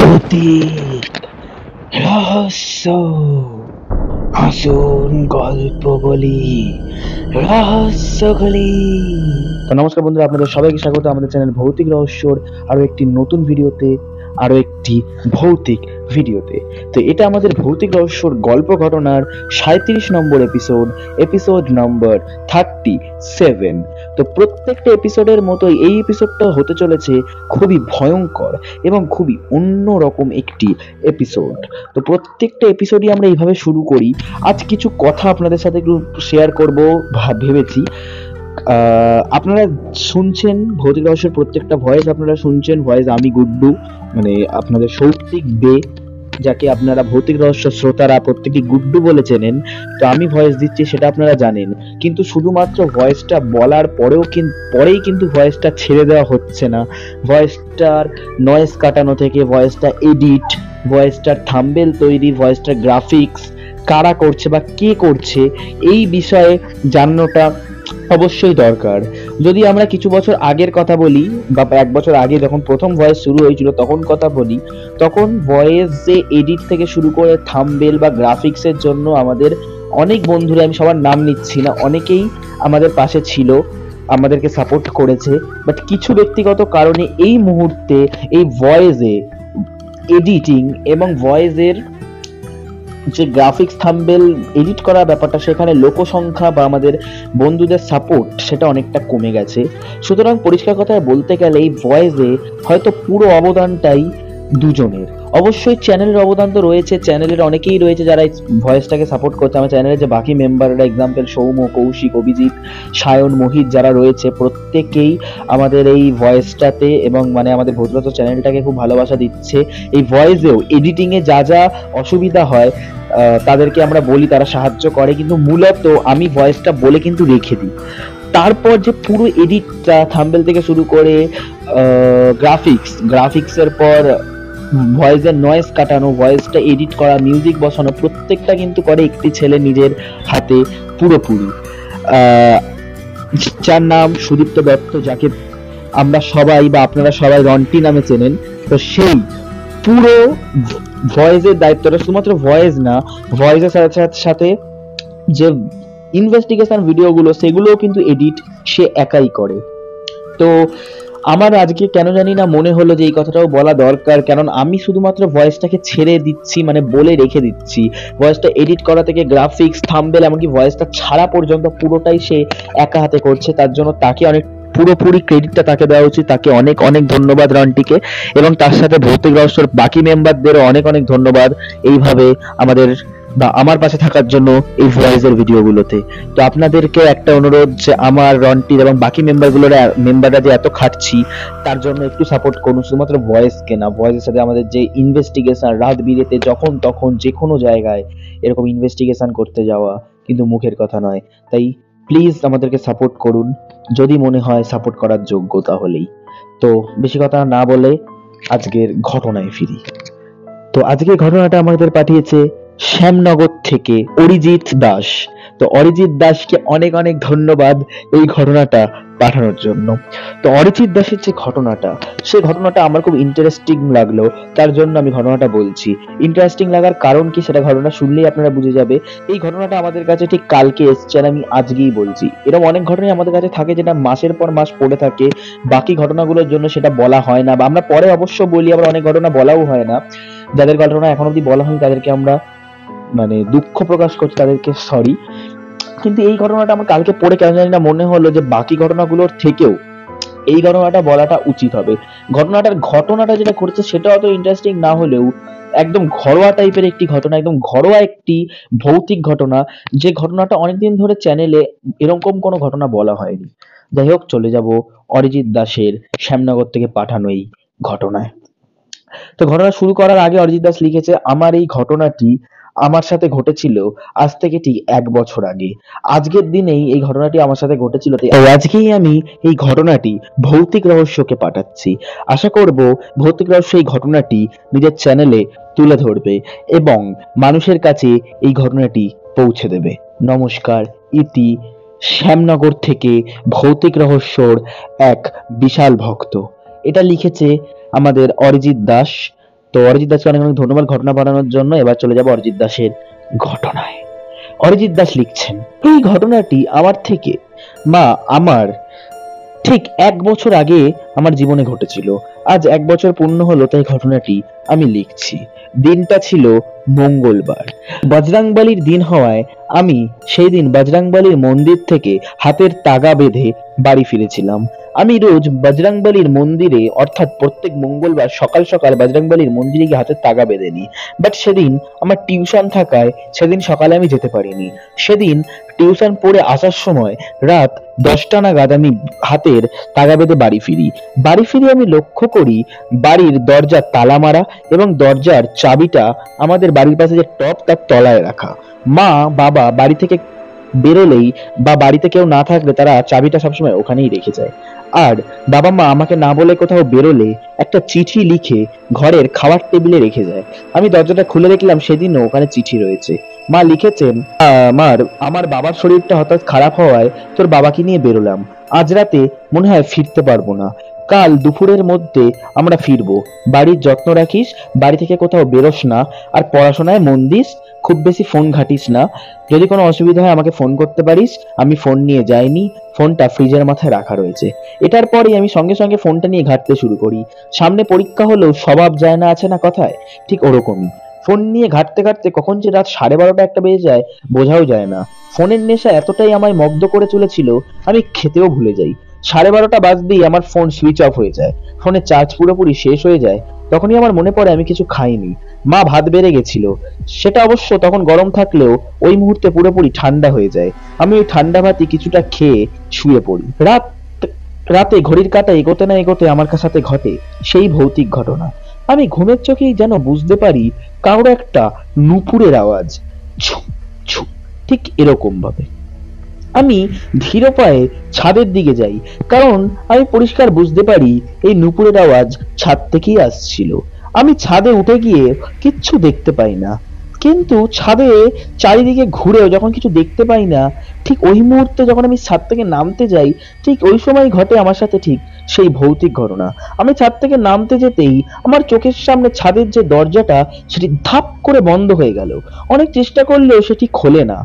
ভৌতিক রহস্য। আসুন গল্প বলি, রহস্যগুলি। তো নমস্কার বন্ধুরা, আপনাদের সবাইকে স্বাগত আমাদের চ্যানেল ভৌতিক রহস্যর আরো একটি নতুন ভিডিওতে, আরো একটি ভৌতিক ভিডিওতে। তো এটা আমাদের ভৌতিক রহস্যর গল্প ঘটনার 37 নম্বর এপিসোড নম্বর 37। তো প্রত্যেকটা এপিসোডের মতোই এই এপিসোডটা হতে চলেছে খুবই ভয়ঙ্কর এবং খুবই অন্যরকম একটি এপিসোড। তো প্রত্যেকটা এপিসোডই আমরা এইভাবে শুরু করি। আজ কিছু কথা আপনাদের সাথে একটু শেয়ার করবো ভেবেছি। আপনারা শুনছেন ভৌতিক রহস্যের প্রত্যেকটা ভয়েস, আপনারা শুনছেন ভয়েস আমি গুড্ডু, মানে আপনাদের সৌপ্তিক দে, যাকে আপনারা ভৌতিক রহস্য শ্রোতারা প্রত্যেকটি গুড্ডু বলে চেনেন। তো আমি ভয়েস দিচ্ছি সেটা আপনারা জানেন, কিন্তু শুধুমাত্র ভয়েসটা বলার পরেই কিন্তু ভয়েসটা ছেড়ে দেওয়া হচ্ছে না। ভয়েসটার নয়েজ কাটানো থেকে ভয়েসটা এডিট, ভয়েসটার থাম্বনেল তৈরি, ভয়েসটার গ্রাফিক্স কারা করছে বা কে করছে এই বিষয়ে জানানোটা অবশ্যই দরকার। যদি আমরা কিছু বছর আগের কথা বলি বা 1 বছর আগে যখন প্রথম ভয়েস শুরু হয়েছিল তখন কথা বলি, তখন ভয়েস যে এডিট থেকে শুরু করে থাম্বনেল বা গ্রাফিক্সের জন্য আমাদের অনেক বন্ধুরা, আমি সবার নাম নিচ্ছি না, অনেকেই আমাদের পাশে ছিল, আমাদেরকে সাপোর্ট করেছে। বাট কিছু ব্যক্তিগত কারণে এই মুহূর্তে এই ভয়েসে এডিটিং এবং ভয়েসের যে গ্রাফিক্স থাম্বনেল এডিট করা ব্যাপারটা, সেখানে লোকসংখ্যা বা আমাদের বন্ধুদের সাপোর্ট সেটা অনেকটা কমে গেছে। সুতরাং পরিষ্কার কথায় বলতে গেলে এই ভয়েসে হয়তো পুরো অবদানটাই দুজনের। অবশ্যই চ্যানেলের অবদান তো রয়েছে, চ্যানেলের অনেকেই রয়েছে যারা এই ভয়েসটাকে সাপোর্ট করছে। আমার চ্যানেলের যে বাকি মেম্বাররা, এক্সাম্পল সৌম, কৌশিক, অভিজিৎ, সায়ন, মোহিত যারা রয়েছে, প্রত্যেকেই আমাদের এই ভয়েসটাতে এবং মানে আমাদের ভৌতিক চ্যানেলটাকে খুব ভালোবাসা দিচ্ছে। এই ভয়েসেও এডিটিংয়ে যা যা অসুবিধা হয় তাদেরকে আমরা বলি, তারা সাহায্য করে, কিন্তু মূলত আমি ভয়েসটা বলে কিন্তু রেখে দিই। তারপর যে পুরো এডিটটা থাম্বনেল থেকে শুরু করে গ্রাফিক্সের পর ভয়েসের নয়েজ কাটানো, ভয়েসটা এডিট করা, মিউজিক বসানো, প্রত্যেকটা কিন্তু করে একটি ছেলে নিজের হাতে পুরোপুরি, যার নাম সুদীপ্ত দত্ত, যাকে আমরা সবাই বা আপনারা সবাই রন্টি নামে চেনেন। তো সেই পুরো ভয়েসের দায়িত্বটা শুধুমাত্র ভয়েস না, ভয়েসের সাথে সাথে যে ইনভেস্টিগেশন ভিডিওগুলো সেগুলোও কিন্তু এডিট সে একাই করে। তো আমার আজকে কেন জানি না মনে হলো যে এই কথাটাও বলা দরকার, কারণ আমি শুধুমাত্র ভয়েসটাকে ছেড়ে দিচ্ছি, মানে বলে রেখে দিচ্ছি। ভয়েসটা এডিট করা থেকে গ্রাফিক্স, থাম্বনেল, এমনকি ভয়েসটা ছাড়া পর্যন্ত পুরোটাই সে একা হাতে করছে। তার জন্য তাকে অনেক পুরোপুরি ক্রেডিটটা তাকে দেওয়া উচিত। তাকে অনেক অনেক ধন্যবাদ রন্টিকে, এবং তার সাথে ভৌতিক রহস্যর বাকি মেম্বারদেরও অনেক অনেক ধন্যবাদ এইভাবে আমাদের বা আমার পাশে থাকার জন্য এই ভয়েসের ভিডিওগুলোতে। তো আপনাদেরকে একটা অনুরোধ যে আমার রন্টির এবং বাকি মেম্বাররা যে এত খাটছি তার জন্য একটু সাপোর্ট করুন। শুধুমাত্র ভয়েসকে না, ভয়েসের সাথে আমাদের যে ইনভেস্টিগেশন, রাত বিরেতে যখন তখন যে কোনো জায়গায় এরকম ইনভেস্টিগেশন করতে যাওয়া কিন্তু মুখের কথা নয়। তাই প্লিজ আমাদেরকে সাপোর্ট করুন, যদি মনে হয় সাপোর্ট করার যোগ্য তাহলেই। তো বেশি কথা না বলে আজকের ঘটনায় ফিরি। তো আজকের ঘটনাটা আমাদের পাঠিয়েছে শ্যামনগর থেকে অরিজিৎ দাস। তো অরিজিৎ দাসকে অনেক অনেক ধন্যবাদ এই ঘটনাটা পাঠানোর জন্য। তো অরিজিৎ দাসের যে ঘটনাটা, সেই ঘটনাটা আমার খুব ইন্টারেস্টিং লাগলো, তার জন্য আমি ঘটনাটা বলছি। ইন্টারেস্টিং লাগার কারণ কি সেটা ঘটনা শুনলেই আপনারা বুঝে যাবে। এই ঘটনাটা আমাদের কাছে ঠিক কালকে এসছে আর আমি আজকেই বলছি। এরকম অনেক ঘটনাই আমাদের কাছে থাকে যেটা মাসের পর মাস পড়ে থাকে, বাকি ঘটনাগুলোর জন্য সেটা বলা হয় না, বা আমরা পরে অবশ্য বলি, আবার অনেক ঘটনা বলাও হয় না। যাদের ঘটনা এখন অব্দি বলা হয়নি তাদেরকে আমরা মানে দুঃখ প্রকাশ করছি, তাদেরকে সরি। কিন্তু এই ঘটনাটা আমার কালকে পড়ে কেন জানি না মনে হলো যে বাকি ঘটনাগুলোর থেকেও এই ঘটনাটা বলাটা উচিত হবে। ঘটনাটা যেটা ঘটেছে সেটা অত ইন্টারেস্টিং না হলেও একদম ঘরোয়া টাইপের একটি ঘটনা, একদম ঘরোয়া একটি ভৌতিক ঘটনা, যে ঘটনাটা অনেকদিন ধরে চ্যানেলে এরকম কোনো ঘটনা বলা হয়নি। যাই হোক, চলে যাব অরিজিৎ দাসের শ্যামনগর থেকে পাঠানো এই ঘটনায়। তো ঘটনা শুরু করার আগে অরিজিৎ দাস লিখেছে, আমার এই ঘটনাটি আমার সাথে ঘটেছিল আজ থেকে ঠিক 1 বছর আগে। আজকের দিনেই এই ঘটনাটি আমার সাথে ঘটেছিল, তাই আজকেই আমি এই ঘটনাটি ভৌতিক রহস্যকে পাঠাচ্ছি। আশা করব ভৌতিক রহস্য এই ঘটনাটি নিজের চ্যানেলে তুলে ধরবে এবং মানুষের কাছে এই ঘটনাটি পৌঁছে দেবে। নমস্কার, ইতি শ্যামনগর থেকে ভৌতিক রহস্যর এক বিশাল ভক্ত। এটা লিখেছে আমাদের অরিজিৎ দাস। তো অরিজিৎ দাসকে অনেক অনেক ধন্যবাদ ঘটনা বানানোর জন্য। এবার চলে যাব অরিজিৎ দাসের ঘটনায়। অরিজিৎ দাস লিখছেন, এই ঘটনাটি আমার থেকে আমার ঠিক 1 বছর আগে আমার জীবনে ঘটেছিল। আজ 1 বছর পূর্ণ হলো, তাই ঘটনাটি আমি লিখছি। দিনটা ছিল মঙ্গলবার, বজরংবলির দিন হওয়ায় আমি সেই দিন বজরংবলির মন্দির থেকে হাতের তাগা বেঁধে বাড়ি ফিরেছিলাম। আমি রোজ বজরংবলির মন্দিরে অর্থাৎ প্রত্যেক মঙ্গলবার সকাল সকাল বজরংবলির মন্দিরে গিয়ে হাতের তাগা বেঁধে নিই। বাট সেদিন আমার টিউশন থাকায় সেদিন সকালে আমি যেতে পারিনি। সেদিন টিউশন পড়ে আসার সময় রাত 10টা নাগাদ আমি হাতের তাগা বেঁধে বাড়ি ফিরি। বাড়ি ফিরে আমি লক্ষ্য করি বাড়ির দরজা তালা মারা এবং দরজার চাবিটা আমাদের বাড়ির পাশে যে টব তার তলায় রাখা। মা বাবা বাড়ি থেকে বেরোলেই বা বাড়িতে কেউ না থাকলে তারা চাবিটা সবসময় ওখানেই রেখে যায়। আর বাবা মা আমাকে না বলে কোথাও বেরোলে একটা চিঠি লিখে ঘরের খাওয়ার টেবিলে রেখে যায়। আমি দরজাটা খুলে দেখলাম সেদিনও ওখানে চিঠি রয়েছে। মা লিখেছেন, আমার বাবার শরীরটা হঠাৎ খারাপ হওয়ায় তোর বাবাকে নিয়ে বেরোলাম। আজ রাতে মনে হয় ফিরতে পারবো না। কাল দুপুরের মধ্যে আমরা ফিরবো। বাড়ির যত্ন রাখিস, বাড়ি থেকে কোথাও বেরোস না, আর পড়াশোনায় মন দিস, খুব বেশি ফোন ঘাটিস না। যদি কোনো অসুবিধা হয় আমাকে ফোন করতে পারিস। আমি ফোন নিয়ে যাইনি, ফোনটা ফ্রিজের মাথায় রাখা রয়েছে। এটার পরেই আমি সঙ্গে সঙ্গে ফোনটা নিয়ে ঘাঁটতে শুরু করি। সামনে পরীক্ষা হলেও স্বভাব যায় না আছে না কথায়, ঠিক ওরকমই। ফোন নিয়ে ঘাঁটতে ঘাঁটতে কখন যে রাত 12:30 একটা বেজে যায় বোঝাও যায় না। ফোনের নেশা এতটাই আমায় মগ্ন করে চলেছিল আমি খেতেও ভুলে যাই। 12:30 বাজতেই আমার ফোন সুইচ অফ হয়ে যায়, ফোনের চার্জ পুরোপুরি শেষ হয়ে যায়। তখনই আমার মনে পড়ে আমি কিছু খাইনি। মা ভাত বেড়ে গেছিল, সেটা অবশ্য তখন গরম থাকলেও ওই মুহূর্তে পুরোপুরি ঠান্ডা হয়ে যায়। আমি ওই ঠান্ডা ভাতই কিছুটা খেয়ে শুয়ে পড়ি। রাতে ঘড়ির কাঁটা এগোতে না এগোতে আমার সাথে ঘটে সেই ভৌতিক ঘটনা। আমি ঘুমের চোখেই যেন বুঝতে পারি কারোর একটা নুপুরের আওয়াজ, ঝুম ঝুম, ঠিক এরকম ভাবে। আমি ধীর পায়ে ছাদের দিকে যাই, কারণ আমি পরিষ্কার বুঝতে পারি এই নুপুরের আওয়াজ ছাদ থেকেই আসছিল। আমি ছাদে উঠে গিয়ে কিচ্ছু দেখতে পাই না, কিন্তু ছাদে চারিদিকে ঘুরেও যখন কিছু দেখতে পাই না, ঠিক ওই মুহূর্তে যখন আমি ছাদ থেকে নামতে যাই, ঠিক ওই সময় ঘটে আমার সাথে ঠিক সেই ভৌতিক ঘটনা। আমি ছাদ থেকে নামতে যেতেই আমার চোখের সামনে ছাদের যে দরজাটা সেটি ধাপ করে বন্ধ হয়ে গেল। অনেক চেষ্টা করলেও সেটি খোলে না।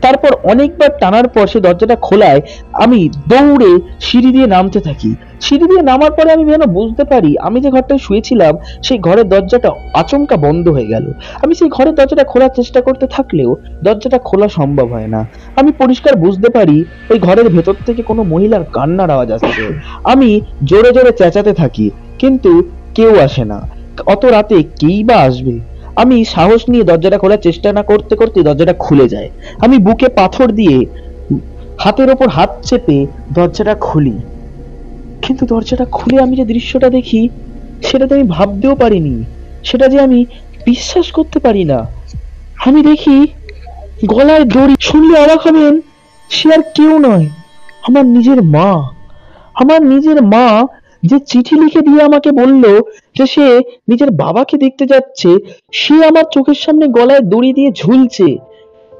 তারপর অনেকবার টানার পর সে দরজাটা খোলায় আমি দৌড়ে সিঁড়ি দিয়ে নামতে থাকি। সিঁড়ি দিয়ে নামার পরে আমি যেন বুঝতে পারি আমি যে ঘরটায় শুয়েছিলাম সেই ঘরের দরজাটা আচমকা বন্ধ হয়ে গেল। আমি সেই ঘরের দরজাটা খোলার চেষ্টা করতে থাকলেও দরজাটা খোলা সম্ভব হয় না। আমি পরিষ্কার বুঝতে পারি ওই ঘরের ভেতর থেকে কোনো মহিলার কান্নার আওয়াজ আসছে। আমি জোরে জোরে চেঁচাতে থাকি, কিন্তু কেউ আসে না। অত রাতে কেই বা আসবে? আমি সাহস নিয়ে দরজাটা খোলার চেষ্টা না করতে করতে দরজাটা খুলে যায়। আমি বুকে পাথর দিয়ে হাতের ওপর হাত চেপে দরজাটা খুলি, কিন্তু দরজাটা খুলে আমি যে দৃশ্যটা দেখি সেটাতে আমি ভাবতেও পারিনি, সেটা যে আমি বিশ্বাস করতে পারি না। আমি দেখি গলায় দড়ি। শুনলে অবাক হবেন, সে আর কেউ নয়, আমার নিজের মা। আমার নিজের মা, যে চিঠি লিখে দিয়ে আমাকে বলল যে সে নিজের বাবাকে দেখতে যাচ্ছে, সে আমার চোখের সামনে গলায় দড়ি দিয়ে ঝুলছে,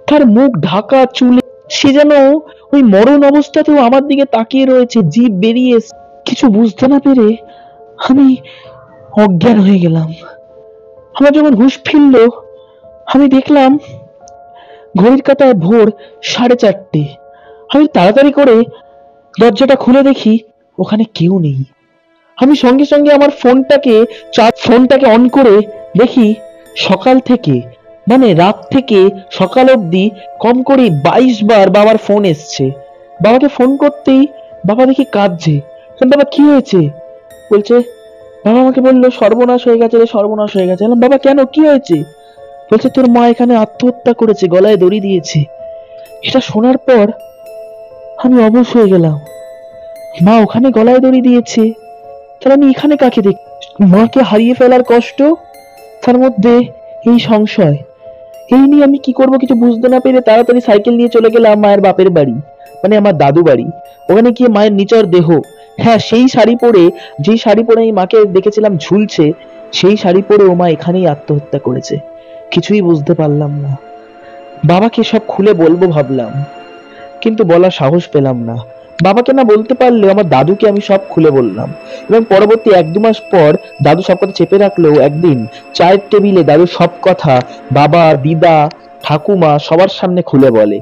তার মুখ ঢাকা চুলে। সে যেন ওই মরণ অবস্থাতেও আমার দিকে তাকিয়ে রয়েছে, জিভ বেরিয়ে। কিছু বুঝতে না পেরে আমি অজ্ঞান হয়ে গেলাম। আমার যখন হুঁশ ফিরল, আমি দেখলাম ঘড়ির কাঁটায় ভোর 4:30। আমি তাড়াতাড়ি করে দরজাটা খুলে দেখি ওখানে কেউ নেই। আমি সঙ্গে সঙ্গে আমার ফোনটাকে অন করে দেখি সকাল থেকে, মানে রাত থেকে সকাল অবধি কম করে 22 বার বাবার ফোন এসছে। বাবাকে ফোন করতেই বাবা দেখি কাঁদছে। বাবা কি হয়েছে? বলছে, বাবা আমাকে বললো সর্বনাশ হয়ে গেছে রে, সর্বনাশ হয়ে গেছে। বাবা কেন, কি হয়েছে? বলছে তোর মা এখানে আত্মহত্যা করেছে, গলায় দড়ি দিয়েছে। এটা শোনার পর আমি অবশ হয়ে গেলাম। মা ওখানে গলায় দড়ি দিয়েছে, তাহলে আমি এখানে কাকে দেখ? মাকে হারিয়ে ফেলার কষ্ট, তার মধ্যে এই সংশয়, এই নিয়ে আমি কি করব কিছু বুঝতে না পেরে তাড়াতাড়ি সাইকেল নিয়ে চলে গেলাম মায়ের বাপের বাড়ি, মানে আমার দাদু বাড়ি। ওখানে গিয়ে মায়ের নিচর দেহ, হ্যাঁ সেই শাড়ি পরে, যেই শাড়ি পরে আমি মাকে দেখেছিলাম ঝুলছে, সেই শাড়ি পরে ও মা এখানেই আত্মহত্যা করেছে। কিছুই বুঝতে পারলাম না। বাবাকে সব খুলে বলবো ভাবলাম, কিন্তু বলার সাহস পেলাম না। বাবাকে না বলতে পারলেও আমার দাদুকে আমি সব খুলে বললাম, এবং পরবর্তী 1-2 মাস পর দাদু সব কথা চেপে রাখলেও একদিন চায়ের টেবিলে দাদু সব কথা বাবা, দিদা, ঠাকুমা সবার সামনে খুলে বলে।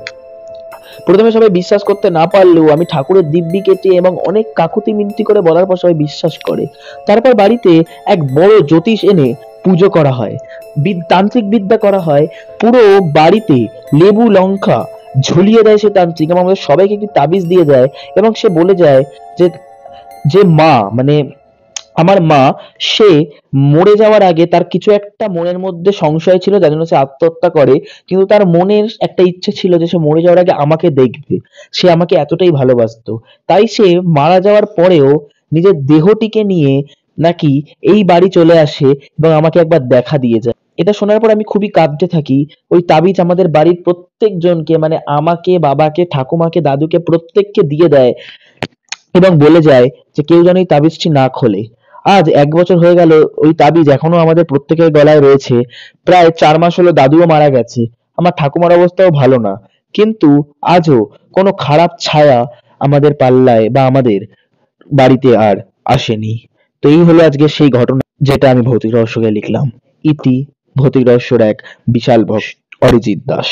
প্রথমে সবাই বিশ্বাস করতে না পারলেও আমি ঠাকুরের দিব্যি কেটে এবং অনেক কাকুতি মিনতি করে বলার পর সবাই বিশ্বাস করে। তারপর বাড়িতে এক বড় জ্যোতিষ এনে পুজো করা হয়, তান্ত্রিক বিদ্যা করা হয়। পুরো বাড়িতে লেবু লঙ্কা ঝুলিয়ে দেয় সে তান্ত্রিক, এবং আমাদের সবাইকে একটি তাবিজ দিয়ে দেয়, এবং সে বলে যায় যে যে মা মানে আমার মা, সে মরে যাওয়ার আগে তার কিছু একটা মনের মধ্যে সংশয় ছিল যার জন্য সে আত্মহত্যা করে, কিন্তু তার মনের একটা ইচ্ছে ছিল যে সে মরে যাওয়ার আগে আমাকে দেখবে, সে আমাকে এতটাই ভালোবাসতো। তাই সে মারা যাওয়ার পরেও নিজের দেহটিকে নিয়ে নাকি এই বাড়ি চলে আসে এবং আমাকে একবার দেখা দিয়ে যায়। এটা শোনার পর আমি খুবই কাঁদতে থাকি। ওই তাবিজ আমাদের বাড়ির প্রত্যেকজনকে, মানে আমাকে, বাবাকে, ঠাকুমাকে, দাদুকে প্রত্যেককে দিয়ে দেয়, এবং বলে যায় যে কেউ যেন এই তাবিজটি না খোলে। আজ 1 বছর হয়ে গেল, ওই তাবিজ এখনো আমাদের প্রত্যেকের গলায় রয়েছে। প্রায় 4 মাস হলো দাদুও মারা গেছে, আমার ঠাকুমার অবস্থাও ভালো না, কিন্তু আজও কোনো খারাপ ছায়া আমাদের পাল্লায় বা আমাদের বাড়িতে আর আসেনি। তো এই হলো আজকে সেই ঘটনা যেটা আমি ভৌতিক রহস্যকে লিখলাম। ইতি ভৌতিক রহস্যর এক বিশাল ভক্ত অরিজিৎ দাস।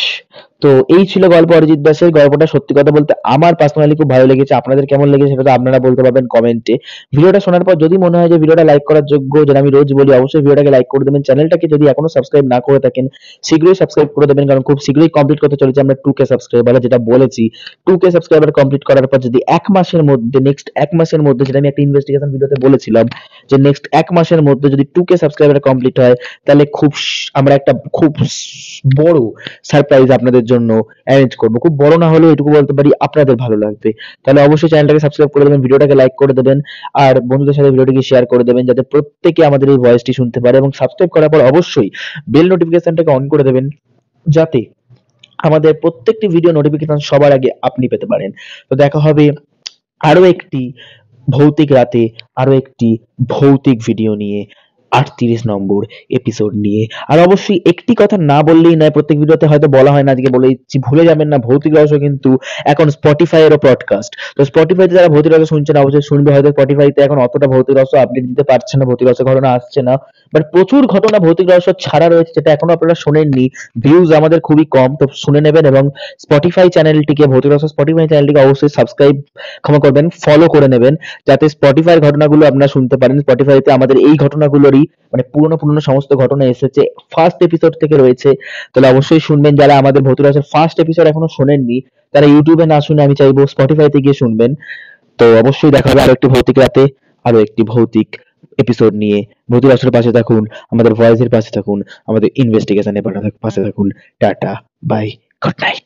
তো এই ছিল গল্প অরিজিৎ দাসের। গল্পটা সত্যি কথা বলতে আমার পার্সোনালি খুব ভালো লেগেছে। আপনাদের কেমন লেগেছে সেটা তো আপনারা বলতে পারবেন কমেন্টে। ভিডিওটা শোনার পর যদি মনে হয় যে ভিডিওটা লাইক করার যোগ্য, যেটা আমি রোজ বলি, অবশ্যই ভিডিওটাকে লাইক করে দেবেন। চ্যানেলটাকে যদি এখনো সাবস্ক্রাইব না করে থাকেন শীঘ্রই সাবস্ক্রাইব করে দেবেন, কারণ খুব শীঘ্রই কমপ্লিট করতে চলেছি আমরা 2K সাবস্ক্রাইবার, যেটা বলেছি 2K সাবস্ক্রাইবার কমপ্লিট করার পর যদি 1 মাসের মধ্যে, নেক্সট 1 মাসের মধ্যে, যেটা আমি একটা ইনভেস্টিগেশন ভিডিওতে বলেছিলাম যে নেক্সট 1 মাসের মধ্যে যদি 2K সাবস্ক্রাইবার কমপ্লিট হয়, তাহলে আমরা একটা খুব বড় সারপ্রাইজ আপনাদের জন্য অ্যারেঞ্জ করবো। খুব বড় না হলেও এটুকু বলতে পারি আপনাদের ভালো লাগবে। তাহলে অবশ্যই চ্যানেলটাকে সাবস্ক্রাইব করে দেবেন, ভিডিওটাকে লাইক করে দেবেন, আর বন্ধুদের সাথে ভিডিওটিকে শেয়ার করে দেবেন যাতে প্রত্যেকে আমাদের এই ভয়েসটি শুনতে পারে, এবং সাবস্ক্রাইব করার পর অবশ্যই বেল নোটিফিকেশনটাকে অন করে দেবেন যাতে আমাদের প্রত্যেকটি ভিডিও নোটিফিকেশন সবার আগে আপনি পেতে পারেন। তো দেখা হবে আরো একটি ভৌতিক রাতে, আরো একটি ভৌতিক ভিডিও নিয়ে, 38 নম্বর এপিসোড নিয়ে। আর অবশ্যই একটি কথা না বললেই নয়, প্রত্যেক ভিডিওতে হয়তো বলা হয় না, আজকে বলে দিচ্ছি, ভুলে যাবেন না ভৌতিক রহস্য কিন্তু এখন স্পটিফাই এরও পডকাস্ট। তো স্পটিফাইতে যারা ভৌতিক রহস্য শুনছেন অবশ্যই শুনবে। হয়তো স্পটিফাইতে এখন অতটা ভৌতিক রহস্য আপডেট দিতে পারছে না, ভৌতিক রহস্য ঘটনা আসছে না, বাট প্রচুর ঘটনা ভৌতিক রহস্য ছাড়া রয়েছে যেটা এখনো আপনারা শোনেননি। ভিউজ আমাদের খুবই কম, তো শুনে নেবেন, এবং স্পটিফাই চ্যানেলটিকে, ভৌতিক রহস্য স্পটিফাই চ্যানেলটিকে অবশ্যই সাবস্ক্রাইব, ক্ষমা করবেন, ফলো করে নেবেন যাতে স্পটিফাইয়ের ঘটনাগুলো আপনারা শুনতে পারেন। স্পটিফাইতে আমাদের এই ঘটনাগুলোরই মানে পুরনো পুরনো সমস্ত ঘটনা এসেছে, ফার্স্ট এপিসোড থেকে রয়েছে। তাহলে অবশ্যই শুনবেন। যারা আমাদের ভৌতিক রহস্যের ফার্স্ট এপিসোড এখনো শোনেননি তারা ইউটিউবে না শুনে আমি চাইবো স্পটিফাইতে গিয়ে শুনবেন। তো অবশ্যই দেখা হবে আরো একটি ভৌতিক রাতে, আরো একটি ভৌতিক এপিসোড নিয়ে। ভৌতিক রহস্যের পাশে থাকুন, আমাদের ভয়েসের পাশে থাকুন, আমাদের ইনভেস্টিগেশনের পাশে থাকুন। Tata, bye, good night.